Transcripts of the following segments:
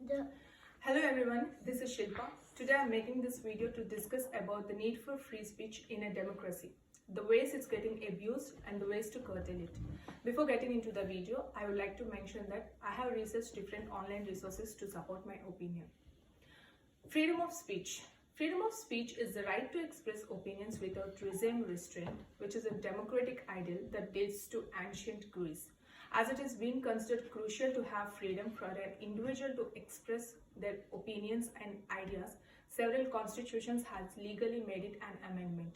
Hello everyone, this is Shilpa. Today I am making this video to discuss about the need for free speech in a democracy, the ways it's getting abused and the ways to curtail it. Before getting into the video, I would like to mention that I have researched different online resources to support my opinion. Freedom of speech. Freedom of speech is the right to express opinions without restraint, which is a democratic ideal that dates to ancient Greece. As it is being considered crucial to have freedom for an individual to express their opinions and ideas, several constitutions has legally made it an amendment.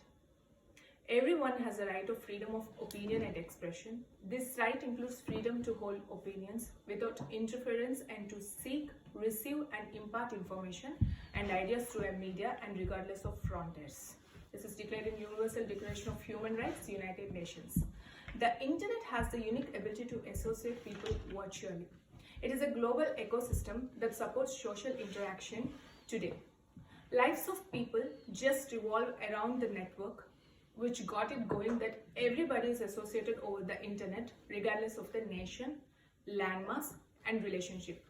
Everyone has a right of freedom of opinion and expression. This right includes freedom to hold opinions without interference and to seek, receive and impart information and ideas through a media and regardless of frontiers. This is declared in Universal Declaration of Human Rights, United Nations. The internet has the unique ability to associate people virtually. It is a global ecosystem that supports social interaction today. Lives of people just revolve around the network, which got it going that everybody is associated over the internet, regardless of the nation, landmass, and relationship.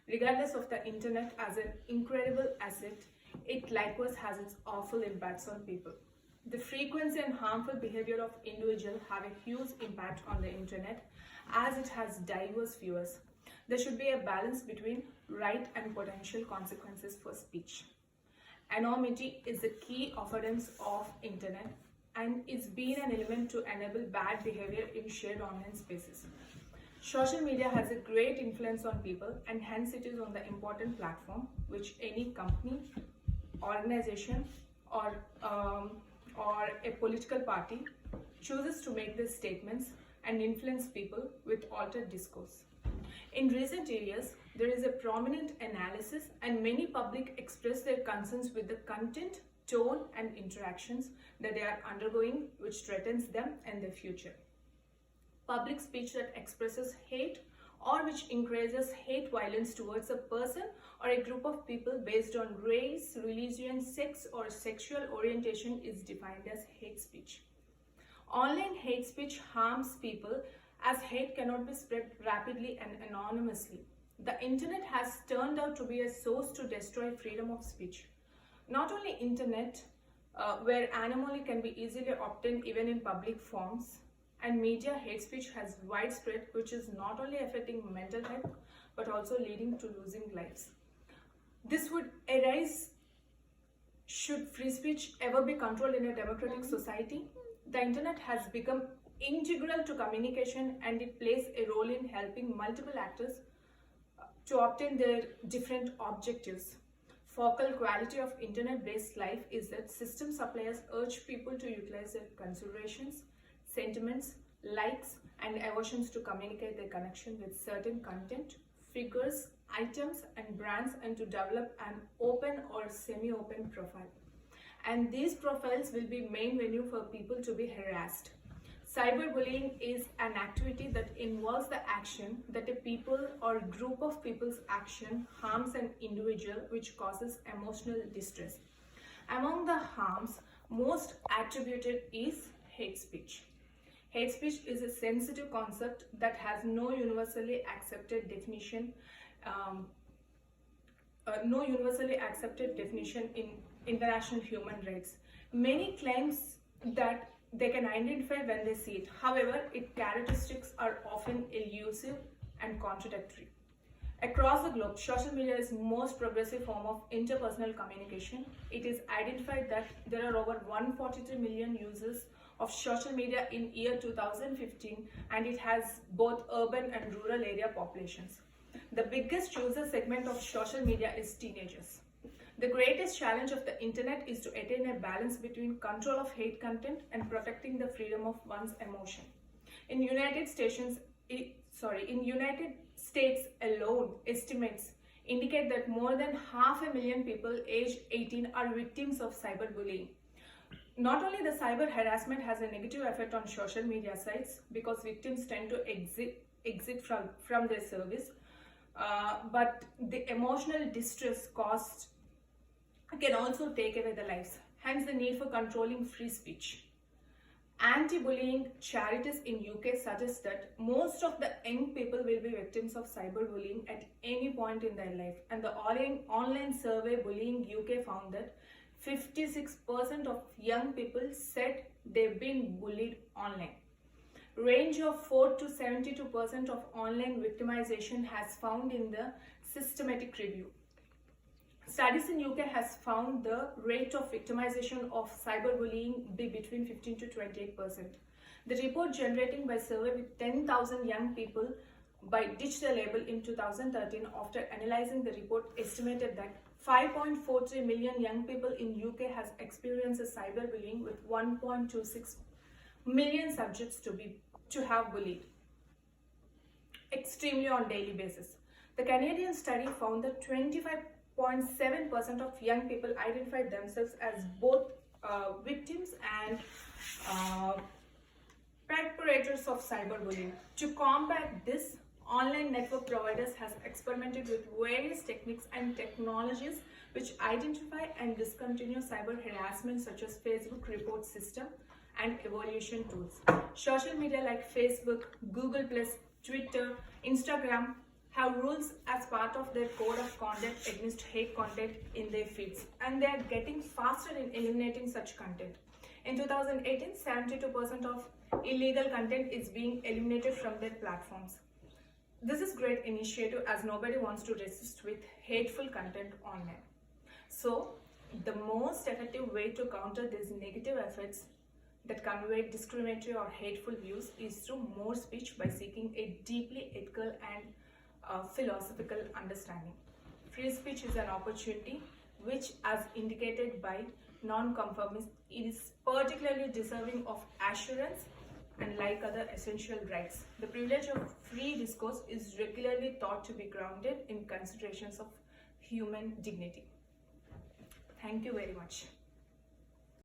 Regardless of the internet as an incredible asset, it likewise has its awful impacts on people. The frequency and harmful behavior of individuals have a huge impact on the internet as it has diverse viewers. There should be a balance between right and potential consequences for speech. Anonymity is the key affordances of internet and is being an element to enable bad behavior in shared online spaces. Social media has a great influence on people and hence it is on the important platform which any company, organization or a political party chooses to make their statements and influence people with altered discourse. In recent years, there is a prominent analysis and many public express their concerns with the content, tone and interactions that they are undergoing which threatens them and their future. Public speech that expresses hate or which encourages hate violence towards a person or a group of people based on race, religion, sex or sexual orientation is defined as hate speech. Online hate speech harms people as hate cannot be spread rapidly and anonymously. The internet has turned out to be a source to destroy freedom of speech. Not only internet, where anonymity can be easily obtained even in public forms, and media hate speech has widespread, which is not only affecting mental health but also leading to losing lives. This would arise should free speech ever be controlled in a democratic society. The internet has become integral to communication and it plays a role in helping multiple actors to obtain their different objectives. Focal quality of internet-based life is that system suppliers urge people to utilize their considerations, sentiments, likes, and aversions to communicate their connection with certain content, figures, items, and brands and to develop an open or semi-open profile. And these profiles will be main venue for people to be harassed. Cyberbullying is an activity that involves the action that a people or group of people's action harms an individual which causes emotional distress. Among the harms most attributed is hate speech. Hate speech is a sensitive concept that has no universally accepted definition in international human rights. Many claims that they can identify when they see it. However, its characteristics are often elusive and contradictory. Across the globe, social media is the most progressive form of interpersonal communication. It is identified that there are over 143 million users of social media in year 2015 and it has both urban and rural area populations. The biggest user segment of social media is teenagers. The greatest challenge of the internet is to attain a balance between control of hate content and protecting the freedom of one's emotion. In United States alone, estimates indicate that more than 500,000 people aged 18 are victims of cyberbullying. Not only the cyber harassment has a negative effect on social media sites because victims tend to exit from their service, but the emotional distress caused can also take away the lives. Hence the need for controlling free speech. Anti-bullying charities in UK suggest that most of the young people will be victims of cyberbullying at any point in their life. And the online survey Bullying UK found that 56% of young people said they've been bullied online. Range of 4 to 72% of online victimization has found in the systematic review. Studies in UK has found the rate of victimization of cyberbullying be between 15 to 28%. The report generating by survey with 10,000 young people by Digital Label in 2013, after analyzing the report, estimated that 5.43 million young people in UK has experienced cyberbullying, with 1.26 million subjects to have bullied extremely on daily basis. The Canadian study found that 25.7% of young people identified themselves as both victims and perpetrators of cyberbullying. To combat this, online network providers has experimented with various techniques and technologies which identify and discontinue cyber harassment, such as Facebook report system and evaluation tools. Social media like Facebook, Google+, Twitter, Instagram have rules as part of their code of conduct against hate content in their feeds, and they are getting faster in eliminating such content. In 2018, 72% of illegal content is being eliminated from their platforms. This is great initiative, as nobody wants to resist with hateful content online. So the most effective way to counter these negative effects that convey discriminatory or hateful views is through more speech, by seeking a deeply ethical and philosophical understanding. Free speech is an opportunity which, as indicated by non-conformists, is particularly deserving of assurance and like other essential rights. The privilege of free discourse is regularly thought to be grounded in considerations of human dignity. Thank you very much.